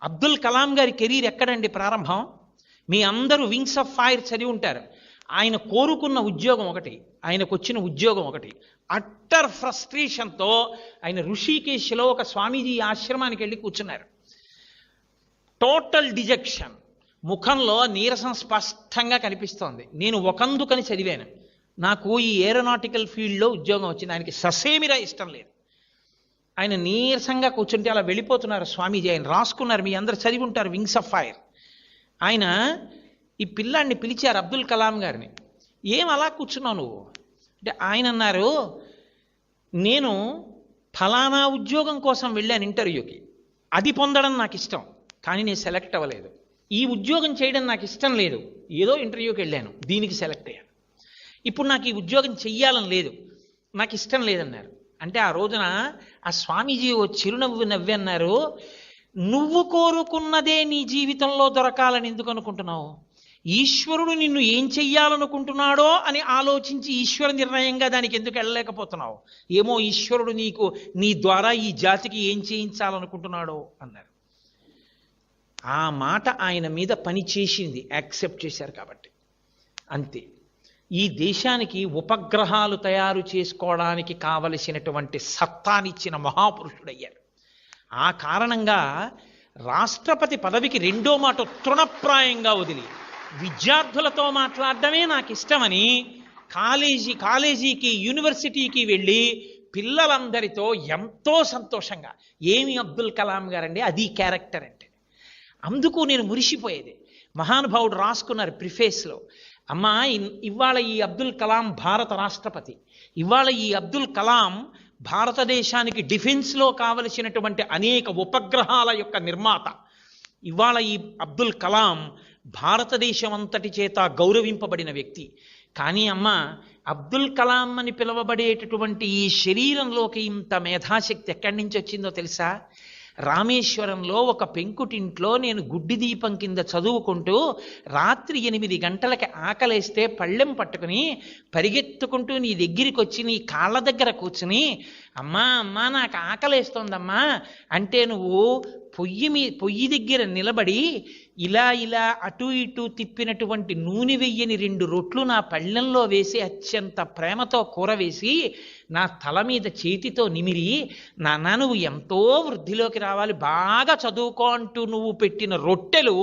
అబ్దుల్ కలాం గారి కెరీర్ ఎక్కడండి ప్రారంభం? మీ అందరూ వింగ్స్ ఆఫ్ ఫైర్ చదివి ఉంటారు. ఆయన కోరుకున్న ఉద్యోగం ఒకటి, ఆయనకు వచ్చిన ఉద్యోగం ఒకటి. అట్టర్ ఫ్రస్ట్రేషన్తో ఆయన ఋషికేశ్లో ఒక స్వామీజీ ఆశ్రమానికి వెళ్ళి కూర్చున్నారు. టోటల్ డిజెక్షన్, ముఖంలో నీరసం స్పష్టంగా కనిపిస్తోంది. నేను ఒకందుకని చదివాను, నాకు ఈ ఏరోనాటికల్ ఫీల్డ్లో ఉద్యోగం వచ్చింది. ఆయనకి ససేమిరా ఇష్టం లేదు. ఆయన నీరసంగా కూర్చుంటే అలా వెళ్ళిపోతున్నారు స్వామీజీ. ఆయన రాసుకున్నారు, మీ అందరు చదివి ఉంటారు వింగ్స్ ఆఫ్ ఫైర్. ఆయన ఈ పిల్లాడిని పిలిచారు, అబ్దుల్ కలాం గారిని. ఏం అలా కూర్చున్నావు నువ్వు అంటే ఆయన అన్నారు, నేను ఫలానా ఉద్యోగం కోసం వెళ్ళాను ఇంటర్వ్యూకి, అది పొందడం నాకు ఇష్టం, కానీ నేను సెలెక్ట్ అవ్వలేదు. ఈ ఉద్యోగం చేయడం నాకు ఇష్టం లేదు, ఏదో ఇంటర్వ్యూకి వెళ్ళాను, దీనికి సెలెక్ట్ అయ్యాను. ఇప్పుడు నాకు ఈ ఉద్యోగం చెయ్యాలని లేదు, నాకు ఇష్టం లేదన్నారు. అంటే ఆ రోజున ఆ స్వామీజీ ఓ చిరునవ్వు నవ్వి అన్నారు, నువ్వు కోరుకున్నదే నీ జీవితంలో దొరకాలని ఎందుకు అనుకుంటున్నావు? ఈశ్వరుడు నిన్ను ఏం చెయ్యాలనుకుంటున్నాడో అని ఆలోచించి ఈశ్వర నిర్ణయంగా దానికి ఎందుకు వెళ్ళలేకపోతున్నావు? ఏమో ఈశ్వరుడు నీ ద్వారా ఈ జాతికి ఏం చేయించాలనుకుంటున్నాడో అన్నారు. ఆ మాట ఆయన మీద పని చేసింది, యాక్సెప్ట్ చేశారు కాబట్టి. అంతే. ఈ దేశానికి ఉపగ్రహాలు తయారు చేసుకోవడానికి కావలసినటువంటి సత్తానిచ్చిన మహాపురుషుడయ్యారు. ఆ కారణంగా రాష్ట్రపతి పదవికి రెండో మాట తృణప్రాయంగా వదిలి విద్యార్థులతో మాట్లాడడమే నాకు ఇష్టమని కాలేజీకి యూనివర్సిటీకి వెళ్ళి పిల్లలందరితో ఎంతో సంతోషంగా, ఏమి అబ్దుల్ కలాం గారండి, అది క్యారెక్టర్ అంటే. అందుకు నేను మురిసిపోయేది. మహానుభావుడు రాసుకున్నారు ప్రిఫేస్లో, అమ్మా ఇవాళ ఈ అబ్దుల్ కలాం భారత రాష్ట్రపతి, ఇవాళ ఈ అబ్దుల్ కలాం భారతదేశానికి డిఫెన్స్లో కావలసినటువంటి అనేక ఉపగ్రహాల యొక్క నిర్మాత, ఇవాళ ఈ అబ్దుల్ కలాం భారతదేశం అంతటి చేత గౌరవింపబడిన వ్యక్తి. కానీ అమ్మ, అబ్దుల్ కలాం అని పిలువబడేటటువంటి ఈ శరీరంలోకి ఇంత మేధాశక్తి ఎక్కడి నుంచి వచ్చిందో తెలుసా? రామేశ్వరంలో ఒక పెంకుటింట్లో నేను గుడ్డి దీపం కింద చదువుకుంటూ రాత్రి 8 గంటలకి ఆకలేస్తే పళ్ళెం పట్టుకుని పరిగెత్తుకుంటూ నీ దగ్గరికి వచ్చి నీ కాళ్ళ దగ్గర కూర్చుని, అమ్మా నాకు ఆకలేస్తోందమ్మా అంటే నువ్వు పొయ్యి దగ్గర నిలబడి ఇలా అటు ఇటు తిప్పినటువంటి నూనె వెయ్యని 2 రొట్లు నా పళ్ళెంలో వేసి అత్యంత ప్రేమతో కూర వేసి నా తల మీద చేతితో నిమిరి, నాన్న నువ్వు ఎంతో వృద్ధిలోకి రావాలి, బాగా చదువుకో అంటూ నువ్వు పెట్టిన రొట్టెలు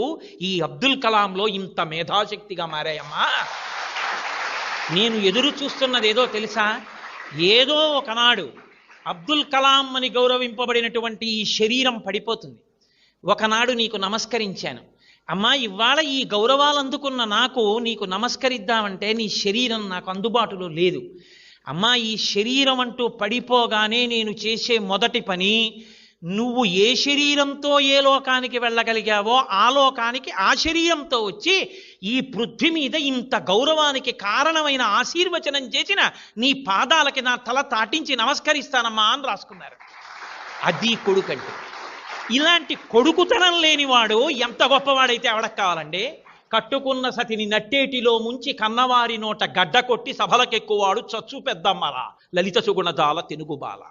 ఈ అబ్దుల్ కలాంలో ఇంత మేధాశక్తిగా మారాయమ్మా. నేను ఎదురు చూస్తున్నది ఏదో తెలుసా? ఏదో ఒకనాడు అబ్దుల్ కలాం అని గౌరవింపబడినటువంటి ఈ శరీరం పడిపోతుంది. ఒకనాడు నీకు నమస్కరించాను, అమ్మా ఇవాళ ఈ గౌరవాలు అందుకున్న నీకు నమస్కరిద్దామంటే నీ శరీరం నాకు అందుబాటులో లేదు. అమ్మా ఈ శరీరం అంటూ పడిపోగానే నేను చేసే మొదటి పని, నువ్వు ఏ శరీరంతో ఏ లోకానికి వెళ్ళగలిగావో ఆ లోకానికి ఆ శరీరంతో వచ్చి ఈ పృథ్వీ మీద ఇంత గౌరవానికి కారణమైన ఆశీర్వచనం చేసిన నీ పాదాలకి నా తల తాటించి నమస్కరిస్తానమ్మా అని రాసుకున్నారు. అది కొడుకంటే. ఇలాంటి కొడుకుతనం లేనివాడు ఎంత గొప్పవాడైతే ఎవడకు కావాలండి? కట్టుకున్న సతిని నట్టేటిలో ముంచి కన్నవారి నోట గడ్డ కొట్టి సభలకెక్కువాడు చచ్చు పెద్దమ్మరా లలిత సుగుణజాల తెనుగుబాల.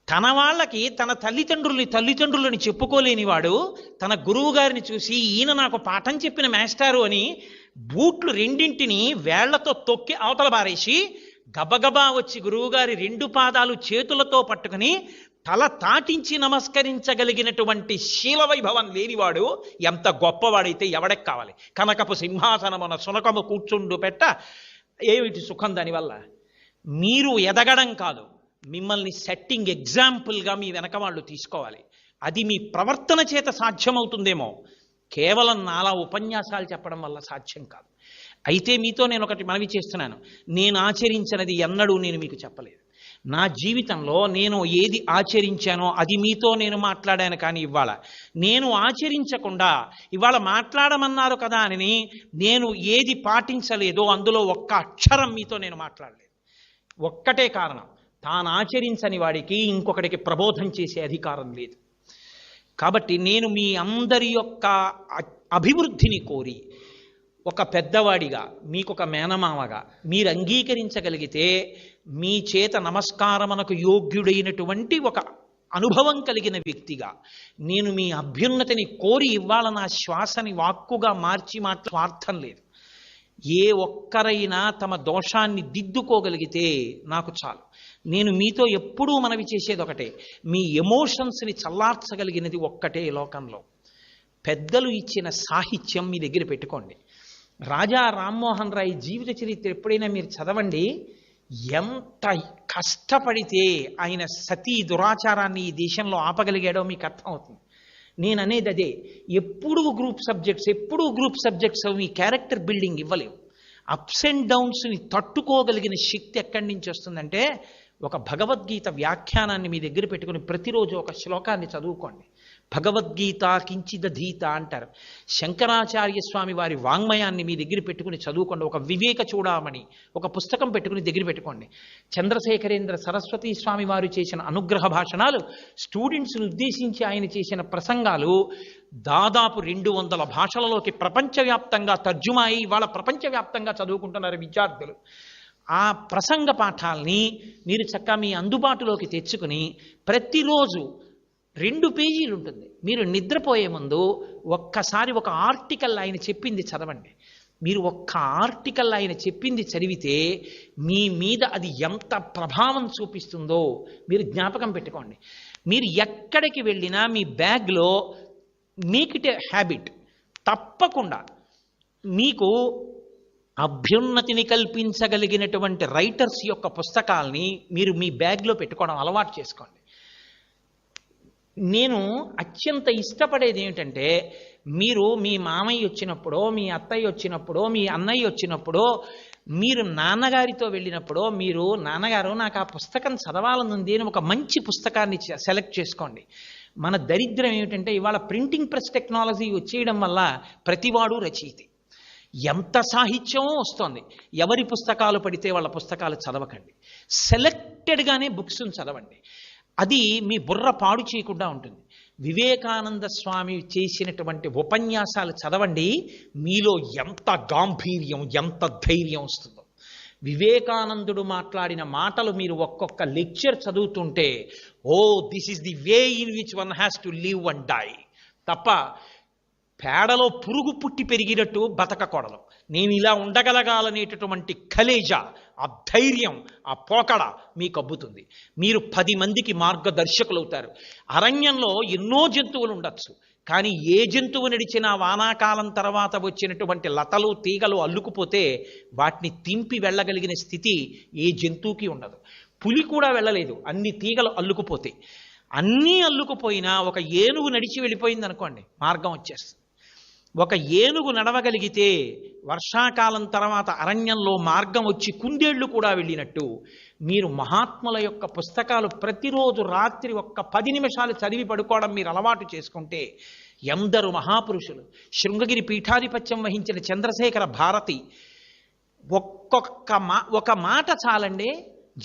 తన వాళ్ళకి తన తల్లిదండ్రులని చెప్పుకోలేనివాడు తన గురువు గారిని చూసి, ఈయన నాకు పాఠం చెప్పిన మాస్టారు అని బూట్లు 2 వేళ్లతో తొక్కి అవతల బారేసి గబగబా వచ్చి గురువుగారి 2 పాదాలు చేతులతో పట్టుకుని తల తాటించి నమస్కరించగలిగినటువంటి శీలవైభవం లేనివాడు ఎంత గొప్పవాడైతే ఎవడెక్ కావాలి? కనకపు సింహాసనమున సునకము కూర్చుండు పెట్ట ఏమిటి సుఖం దానివల్ల? మీరు ఎదగడం కాదు, మిమ్మల్ని సెట్టింగ్ ఎగ్జాంపుల్గా మీ వెనక వాళ్ళు తీసుకోవాలి. అది మీ ప్రవర్తన చేత సాధ్యమవుతుందేమో, కేవలం నాలా ఉపన్యాసాలు చెప్పడం వల్ల సాధ్యం కాదు. అయితే మీతో నేను ఒకటి మనవి చేస్తున్నాను, నేను ఆచరించినది ఎన్నడూ నేను మీకు చెప్పలేదు. నా జీవితంలో నేను ఏది ఆచరించానో అది మీతో నేను మాట్లాడాను. కానీ ఇవాళ నేను ఆచరించకుండా, ఇవాళ మాట్లాడమన్నారు కదా అని నేను ఏది పాటించలేదో అందులో ఒక్క అక్షరం మీతో నేను మాట్లాడలేదు. ఒక్కటే కారణం, తాను ఆచరించని వాడికి ఇంకొకటికి ప్రబోధం చేసే అధికారం లేదు. కాబట్టి నేను మీ అందరి యొక్క అభివృద్ధిని కోరి ఒక పెద్దవాడిగా, మీకొక మేనమామగా మీరు అంగీకరించగలిగితే మీ చేత నమస్కారమునకు యోగ్యుడైనటువంటి ఒక అనుభవం కలిగిన వ్యక్తిగా నేను మీ అభ్యున్నతిని కోరి ఇవాళ నా శ్వాసని వాక్కుగా మార్చి స్వార్థం లేదు. ఏ ఒక్కరైనా తమ దోషాన్ని దిద్దుకోగలిగితే నాకు చాలు. నేను మీతో ఎప్పుడూ మనవి చేసేది ఒకటే, మీ ఎమోషన్స్ని చల్లార్చగలిగినది ఒక్కటే లోకంలో. పెద్దలు ఇచ్చిన సాహిత్యం మీ దగ్గర పెట్టుకోండి. రాజా రామ్మోహన్ రాయ్ జీవిత చరిత్ర ఎప్పుడైనా మీరు చదవండి. ఎంత కష్టపడితే ఆయన సతీ దురాచారాన్ని ఈ దేశంలో ఆపగలిగాడో మీకు అర్థమవుతుంది. నేను అనేది అదే, ఎప్పుడూ గ్రూప్ సబ్జెక్ట్స్ మీ క్యారెక్టర్ బిల్డింగ్ ఇవ్వలేవు. అప్స్ అండ్ డౌన్స్ని తట్టుకోగలిగిన శక్తి ఎక్కడి నుంచి వస్తుందంటే, ఒక భగవద్గీత వ్యాఖ్యానాన్ని మీ దగ్గర పెట్టుకుని ప్రతిరోజు ఒక శ్లోకాన్ని చదువుకోండి. భగవద్గీత కించిదధీత అంటారు. శంకరాచార్య స్వామి వారి వాంగ్మయాన్ని మీ దగ్గర పెట్టుకుని చదువుకోండి. ఒక వివేక చూడామణి ఒక పుస్తకం పెట్టుకుని దగ్గర పెట్టుకోండి. చంద్రశేఖరేంద్ర సరస్వతి స్వామి వారు చేసిన అనుగ్రహ భాషణాలు, స్టూడెంట్స్ను ఉద్దేశించి ఆయన చేసిన ప్రసంగాలు దాదాపు 200 భాషలలోకి ప్రపంచవ్యాప్తంగా తర్జుమా అయి వాళ్ళ ప్రపంచవ్యాప్తంగా చదువుకుంటున్నారు విద్యార్థులు. ఆ ప్రసంగ పాఠాలని మీరు చక్కగా మీ అందుబాటులోకి తెచ్చుకుని ప్రతిరోజు 2 పేజీలు ఉంటుంది. మీరు నిద్రపోయే ముందు ఒక్కసారి ఒక ఆర్టికల్ ఆయన చెప్పింది చదవండి. మీరు ఒక్క ఆర్టికల్ ఆయన చెప్పింది చదివితే మీ మీద అది ఎంత ప్రభావం చూపిస్తుందో మీరు జ్ఞాపకం పెట్టుకోండి. మీరు ఎక్కడికి వెళ్ళినా మీ బ్యాగ్లో మేక్ ఇట్ ఏ హ్యాబిట్. తప్పకుండా మీకు అభ్యున్నతిని కల్పించగలిగినటువంటి రైటర్స్ యొక్క పుస్తకాల్ని మీరు మీ బ్యాగ్లో పెట్టుకోవడం అలవాటు చేసుకోండి. నేను అత్యంత ఇష్టపడేది ఏమిటంటే, మీరు మీ మామయ్య వచ్చినప్పుడో, మీ అత్తయ్య వచ్చినప్పుడో, మీ అన్నయ్య వచ్చినప్పుడో, మీరు నాన్నగారితో వెళ్ళినప్పుడో, మీరు నాన్నగారు నాకు ఆ పుస్తకం చదవాలనుంది అని ఒక మంచి పుస్తకాన్ని సెలెక్ట్ చేసుకోండి. మన దరిద్రం ఏమిటంటే, ఇవాళ ప్రింటింగ్ ప్రెస్ టెక్నాలజీ వచ్చేయడం వల్ల ప్రతివాడు రచయితే. ఎంత సాహిత్యమో వస్తోంది. ఎవరి పుస్తకాలు పడితే వాళ్ళ పుస్తకాలు చదవకండి. సెలెక్టెడ్గానే బుక్స్ని చదవండి. అది మీ బుర్ర పాడు చేయకుండా ఉంటుంది. వివేకానంద స్వామి చేసినటువంటి ఉపన్యాసాలు చదవండి. మీలో ఎంత గాంభీర్యం, ఎంత ధైర్యం వస్తుందో. వివేకానందుడు మాట్లాడిన మాటలు మీరు ఒక్కొక్క లెక్చర్ చదువుతుంటే, oh this is the way in which one has to live and die తప్ప పేడలో పురుగు పుట్టి పెరిగినట్టు బతకకూడదు. నేను ఇలా ఉండగలగాలనేటటువంటి కలేజా, ఆ ధైర్యం, ఆ పోకడ మీకు అబ్బుతుంది. మీరు 10 మందికి మార్గదర్శకులు అవుతారు. అరణ్యంలో ఎన్నో జంతువులు ఉండొచ్చు, కానీ ఏ జంతువు నడిచినా వానాకాలం తర్వాత వచ్చినటువంటి లతలు తీగలు అల్లుకుపోతే వాటిని తింపి వెళ్ళగలిగిన స్థితి ఏ జంతువుకి ఉండదు. పులి కూడా వెళ్ళలేదు, అన్ని తీగలు అల్లుకుపోతే. అన్నీ అల్లుకుపోయినా ఒక ఏనుగు నడిచి వెళ్ళిపోయింది అనుకోండి, మార్గం వచ్చేస్తుంది. ఒక ఏనుగు నడవగలిగితే వర్షాకాలం తర్వాత అరణ్యంలో మార్గం వచ్చి కుందేళ్లు కూడా వెళ్ళినట్టు, మీరు మహాత్ముల యొక్క పుస్తకాలు ప్రతిరోజు రాత్రి ఒక్క 10 నిమిషాలు చదివి పడుకోవడం మీరు అలవాటు చేసుకుంటే, ఎందరు మహాపురుషులు, శృంగగిరి పీఠాధిపత్యం వహించిన చంద్రశేఖర భారతి ఒక మాట చాలండి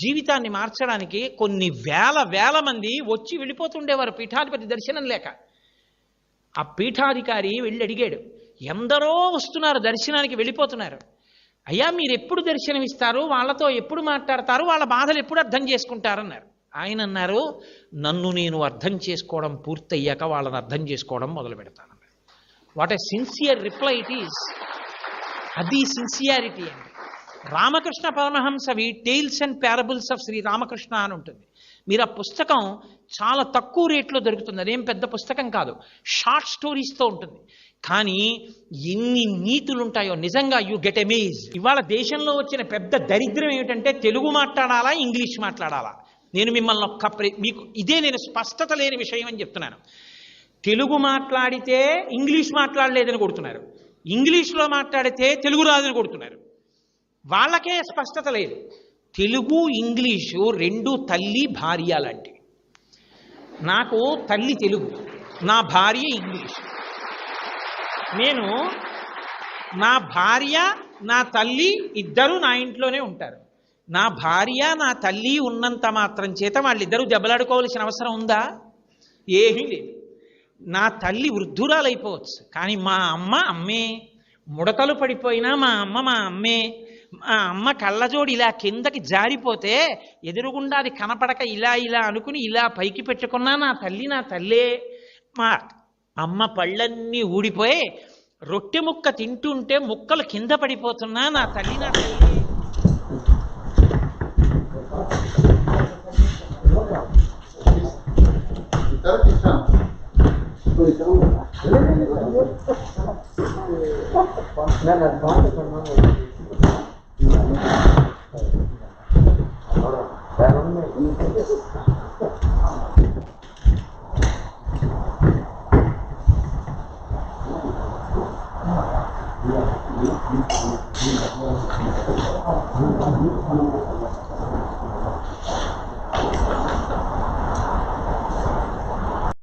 జీవితాన్ని మార్చడానికి. కొన్ని వేల మంది వచ్చి వెళ్ళిపోతుండేవారు పీఠాధిపతి దర్శనం లేక. ఆ పీఠాధికారి వెళ్ళి అడిగాడు, ఎందరో వస్తున్నారు దర్శనానికి, వెళ్ళిపోతున్నారు. అయ్యా మీరు ఎప్పుడు దర్శనం ఇస్తారు, వాళ్ళతో ఎప్పుడు మాట్లాడతారు, వాళ్ళ బాధలు ఎప్పుడు అర్థం చేసుకుంటారన్నారు. ఆయన అన్నారు, నన్ను నేను అర్థం చేసుకోవడం పూర్తయ్యాక వాళ్ళని అర్థం చేసుకోవడం మొదలు పెడతానన్నారు. What a sincere reply it is. అది సిన్సియారిటీ అండి. రామకృష్ణ పరమహంసవి tales and parables of Sri Ramakrishna అని ఉంటుంది. మీరు ఆ పుస్తకం చాలా తక్కువ రేట్లో దొరుకుతుంది. అదేం పెద్ద పుస్తకం కాదు, షార్ట్ స్టోరీస్తో ఉంటుంది. కానీ ఎన్ని నీతులు ఉంటాయో నిజంగా యు గెట్ అమేజ్. ఇవాళ దేశంలో వచ్చిన పెద్ద దరిద్రం ఏమిటంటే, తెలుగు మాట్లాడాలా ఇంగ్లీష్ మాట్లాడాలా. నేను మిమ్మల్ని మీకు ఇదే నేను స్పష్టత లేని విషయం అని చెప్తున్నాను. తెలుగు మాట్లాడితే ఇంగ్లీష్ మాట్లాడలేదని కొడుతున్నారు, ఇంగ్లీష్లో మాట్లాడితే తెలుగు రాదని కొడుతున్నారు. వాళ్ళకే స్పష్టత లేదు. తెలుగు ఇంగ్లీషు 2 తల్లి భార్య లాంటివి. నాకు తల్లి తెలుగు, నా భార్య ఇంగ్లీష్. నేను నా భార్య నా తల్లి ఇద్దరు నా ఇంట్లోనే ఉంటారు. నా భార్య నా తల్లి ఉన్నంత మాత్రం చేత వాళ్ళిద్దరూ దెబ్బలాడుకోవాల్సిన అవసరం ఉందా? ఏమీ లేదు. నా తల్లి వృద్ధురాలైపోవచ్చు, కానీ మా అమ్మ అమ్మే. ముడతలు పడిపోయినా మా అమ్మ మా అమ్మే. మా అమ్మ కళ్ళజోడు ఇలా కిందకి జారిపోతే ఎదురుగుండా అది కనపడక ఇలా ఇలా అనుకుని ఇలా పైకి పెట్టుకున్నా నా తల్లి నా తల్లే. మా అమ్మ పళ్ళన్నీ ఊడిపోయి రొట్టె ముక్క తింటుంటే ముక్కలు కింద పడిపోతున్నా నా తల్లి నా తల్లి.